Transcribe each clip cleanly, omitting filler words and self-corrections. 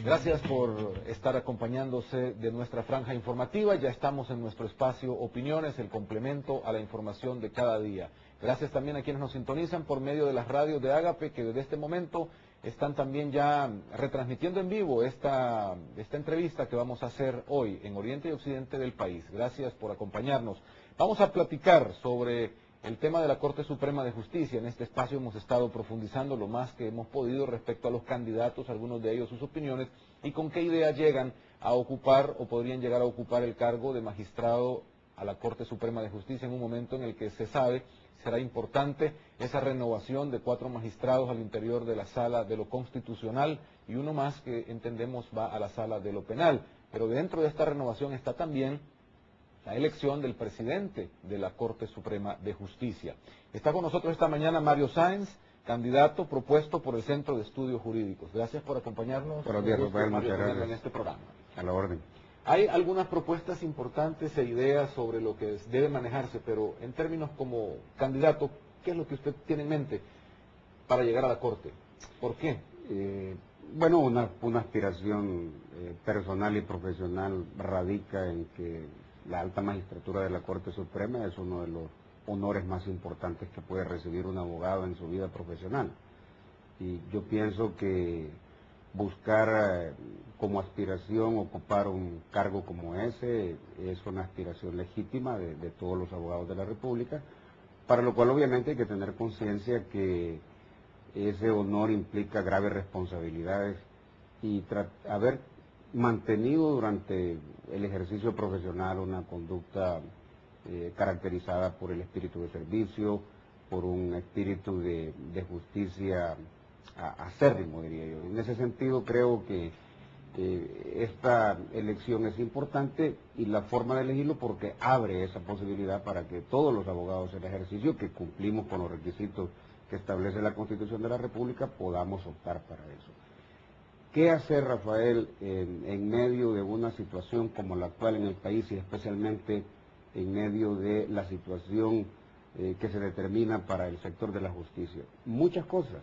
Gracias por estar acompañándose de nuestra franja informativa. Ya estamos en nuestro espacio Opiniones, el complemento a la información de cada día. Gracias también a quienes nos sintonizan por medio de las radios de Ágape, que desde este momento están también ya retransmitiendo en vivo esta entrevista que vamos a hacer hoy en Oriente y Occidente del país. Gracias por acompañarnos. Vamos a platicar sobre el tema de la Corte Suprema de Justicia. En este espacio hemos estado profundizando lo más que hemos podido respecto a los candidatos, algunos de ellos sus opiniones, y con qué ideas llegan a ocupar o podrían llegar a ocupar el cargo de magistrado a la Corte Suprema de Justicia en un momento en el que se sabe será importante esa renovación de 4 magistrados al interior de la Sala de lo Constitucional y uno más que entendemos va a la Sala de lo Penal. Pero dentro de esta renovación está también la elección del presidente de la Corte Suprema de Justicia. Está con nosotros esta mañana Mario Sáenz, candidato propuesto por el Centro de Estudios Jurídicos. Gracias por acompañarnos. Buenos días, Rafael, Mario, muchas gracias. en este programa. A la orden. Hay algunas propuestas importantes e ideas sobre lo que debe manejarse, pero en términos como candidato, ¿qué es lo que usted tiene en mente para llegar a la Corte? ¿Por qué? Bueno, una aspiración personal y profesional radica en que la alta magistratura de la Corte Suprema es uno de los honores más importantes que puede recibir un abogado en su vida profesional. Y yo pienso que buscar como aspiración ocupar un cargo como ese es una aspiración legítima de todos los abogados de la República, para lo cual obviamente hay que tener conciencia que ese honor implica graves responsabilidades y haber mantenido durante el ejercicio profesional una conducta caracterizada por el espíritu de servicio, por un espíritu de justicia acérrimo, diría yo. En ese sentido creo que esta elección es importante y la forma de elegirlo porque abre esa posibilidad para que todos los abogados en ejercicio que cumplimos con los requisitos que establece la Constitución de la República podamos optar para eso. ¿Qué hacer, Rafael, en medio de una situación como la actual en el país y especialmente en medio de la situación que se determina para el sector de la justicia? Muchas cosas,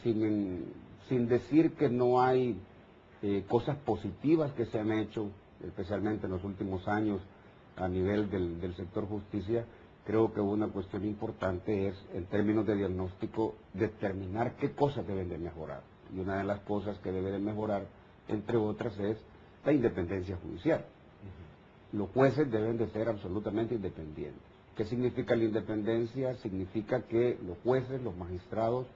sin decir que no hay cosas positivas que se han hecho, especialmente en los últimos años a nivel del sector justicia. Creo que una cuestión importante es, en términos de diagnóstico, determinar qué cosas deben de mejorar. Y una de las cosas que debe de mejorar, entre otras, es la independencia judicial. Los jueces deben de ser absolutamente independientes. ¿Qué significa la independencia? Significa que los jueces, los magistrados,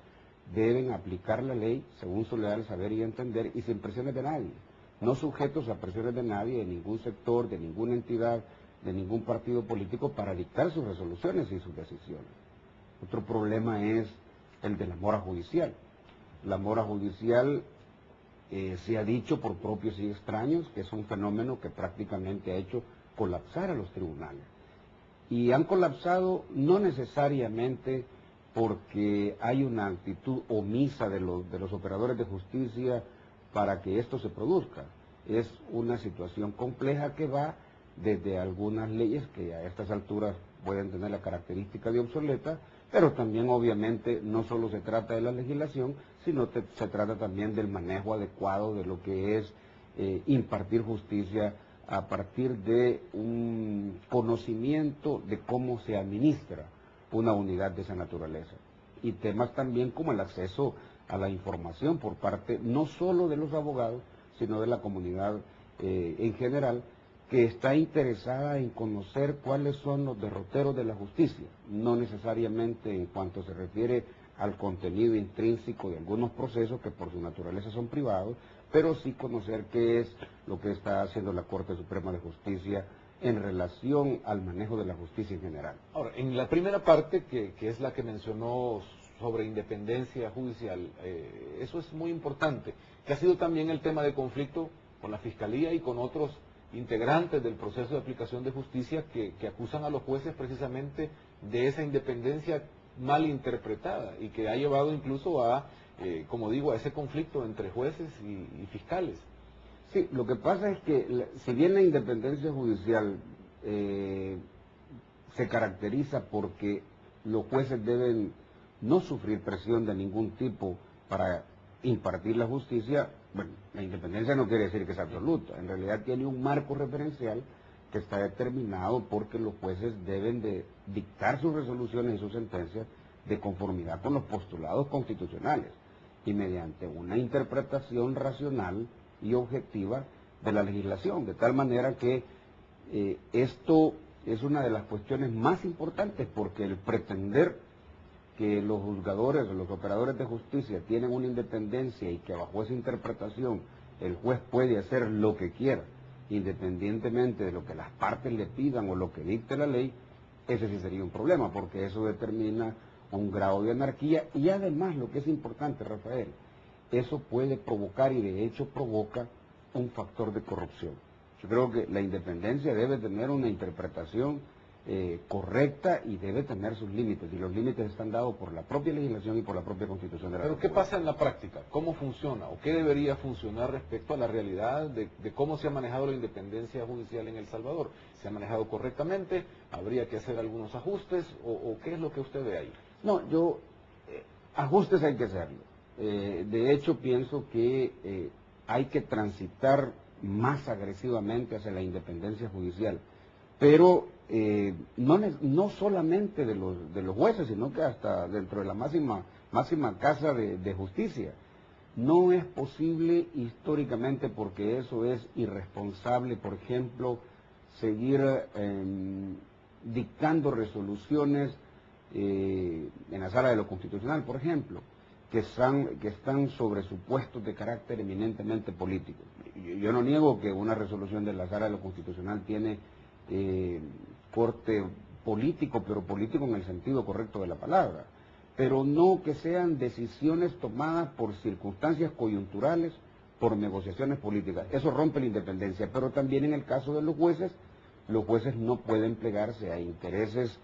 deben aplicar la ley según su leal saber y entender y sin presiones de nadie. No sujetos a presiones de nadie, de ningún sector, de ninguna entidad, de ningún partido político para dictar sus resoluciones y sus decisiones. Otro problema es el de la mora judicial. La mora judicial se ha dicho por propios y extraños que es un fenómeno que prácticamente ha hecho colapsar a los tribunales. Y han colapsado no necesariamente porque hay una actitud omisa de los operadores de justicia para que esto se produzca. Es una situación compleja que va desde algunas leyes que a estas alturas pueden tener la característica de obsoleta, pero también obviamente no solo se trata de la legislación, sino que se trata también del manejo adecuado de lo que es impartir justicia a partir de un conocimiento de cómo se administra una unidad de esa naturaleza. Y temas también como el acceso a la información por parte no solo de los abogados, sino de la comunidad en general, que está interesada en conocer cuáles son los derroteros de la justicia, no necesariamente en cuanto se refiere al contenido intrínseco de algunos procesos que por su naturaleza son privados, pero sí conocer qué es lo que está haciendo la Corte Suprema de Justicia en relación al manejo de la justicia en general. Ahora, en la primera parte, que es la que mencionó sobre independencia judicial, eso es muy importante, que ha sido también el tema de conflicto con la Fiscalía y con otros integrantes del proceso de aplicación de justicia que acusan a los jueces precisamente de esa independencia mal interpretada y que ha llevado incluso a, como digo, a ese conflicto entre jueces y fiscales. Sí, lo que pasa es que si bien la independencia judicial se caracteriza porque los jueces deben no sufrir presión de ningún tipo para impartir la justicia, bueno, la independencia no quiere decir que es absoluta, en realidad tiene un marco referencial que está determinado porque los jueces deben de dictar sus resoluciones y sus sentencias de conformidad con los postulados constitucionales y mediante una interpretación racional y objetiva de la legislación, de tal manera que esto es una de las cuestiones más importantes, porque el pretender que los juzgadores o los operadores de justicia tienen una independencia y que bajo esa interpretación el juez puede hacer lo que quiera, independientemente de lo que las partes le pidan o lo que dicte la ley, ese sí sería un problema, porque eso determina un grado de anarquía y además, lo que es importante, Rafael, eso puede provocar y de hecho provoca un factor de corrupción. Yo creo que la independencia debe tener una interpretación correcta y debe tener sus límites, y los límites están dados por la propia legislación y por la propia Constitución de la República. Pero ¿qué pasa en la práctica? ¿Cómo funciona o qué debería funcionar respecto a la realidad de cómo se ha manejado la independencia judicial en El Salvador? ¿Se ha manejado correctamente? ¿Habría que hacer algunos ajustes? ¿O qué es lo que usted ve ahí? No, ajustes hay que hacerlo. De hecho, pienso que hay que transitar más agresivamente hacia la independencia judicial, pero no solamente de los jueces, sino que hasta dentro de la máxima casa de justicia. No es posible históricamente, porque eso es irresponsable, por ejemplo, seguir dictando resoluciones en la Sala de lo Constitucional, por ejemplo, que están sobre supuestos de carácter eminentemente político. Yo no niego que una resolución de la Sala de lo Constitucional tiene corte político, pero político en el sentido correcto de la palabra, pero no que sean decisiones tomadas por circunstancias coyunturales, por negociaciones políticas. Eso rompe la independencia, pero también en el caso de los jueces no pueden plegarse a intereses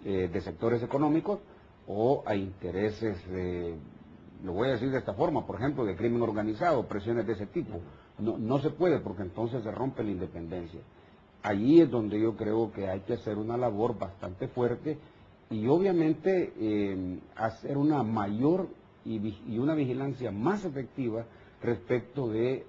de sectores económicos o a intereses, lo voy a decir de esta forma, por ejemplo, de crimen organizado, presiones de ese tipo. No se puede, porque entonces se rompe la independencia. Allí es donde yo creo que hay que hacer una labor bastante fuerte y obviamente hacer una mayor y una vigilancia más efectiva respecto de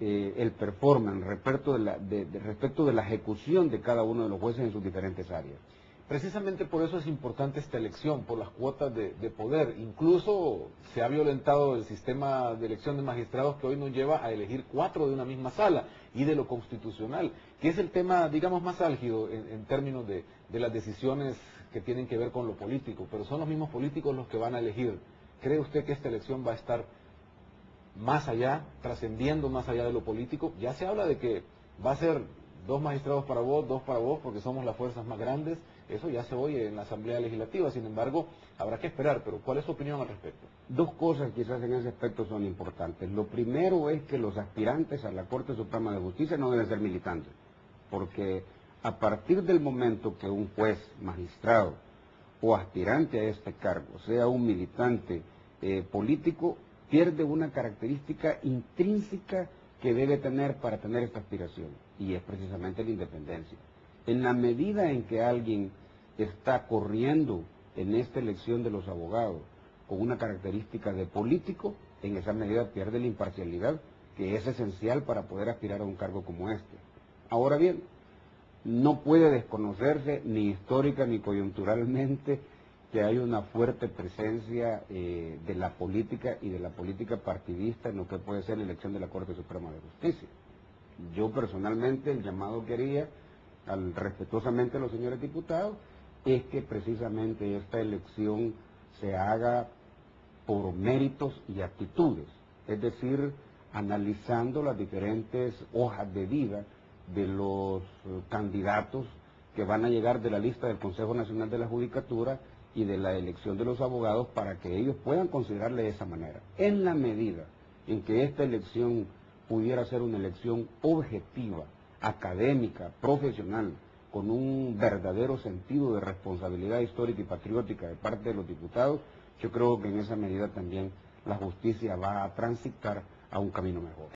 el performance, respecto de la ejecución de cada uno de los jueces en sus diferentes áreas. Precisamente por eso es importante esta elección, por las cuotas de poder. Incluso se ha violentado el sistema de elección de magistrados, que hoy nos lleva a elegir 4 de una misma sala, y de lo constitucional, que es el tema, digamos, más álgido en términos de las decisiones que tienen que ver con lo político, pero son los mismos políticos los que van a elegir. ¿Cree usted que esta elección va a estar más allá, trascendiendo más allá de lo político? Ya se habla de que va a ser 2 magistrados para vos, 2 para vos, porque somos las fuerzas más grandes. Eso ya se oye en la Asamblea Legislativa, sin embargo, habrá que esperar. Pero ¿cuál es su opinión al respecto? 2 cosas quizás en ese aspecto son importantes. Lo primero es que los aspirantes a la Corte Suprema de Justicia no deben ser militantes, porque a partir del momento que un juez, magistrado o aspirante a este cargo sea un militante político, pierde una característica intrínseca que debe tener para tener esta aspiración, y es precisamente la independencia. En la medida en que alguien está corriendo en esta elección de los abogados con una característica de político, en esa medida pierde la imparcialidad, que es esencial para poder aspirar a un cargo como este. Ahora bien, no puede desconocerse ni histórica ni coyunturalmente que hay una fuerte presencia de la política y de la política partidista en lo que puede ser la elección de la Corte Suprema de Justicia. Yo personalmente el llamado que haría respetuosamente a los señores diputados es que precisamente esta elección se haga por méritos y aptitudes, es decir, analizando las diferentes hojas de vida de los candidatos que van a llegar de la lista del Consejo Nacional de la Judicatura y de la elección de los abogados, para que ellos puedan considerarle de esa manera. En la medida en que esta elección pudiera ser una elección objetiva, académica, profesional, con un verdadero sentido de responsabilidad histórica y patriótica de parte de los diputados, yo creo que en esa medida también la justicia va a transitar a un camino mejor.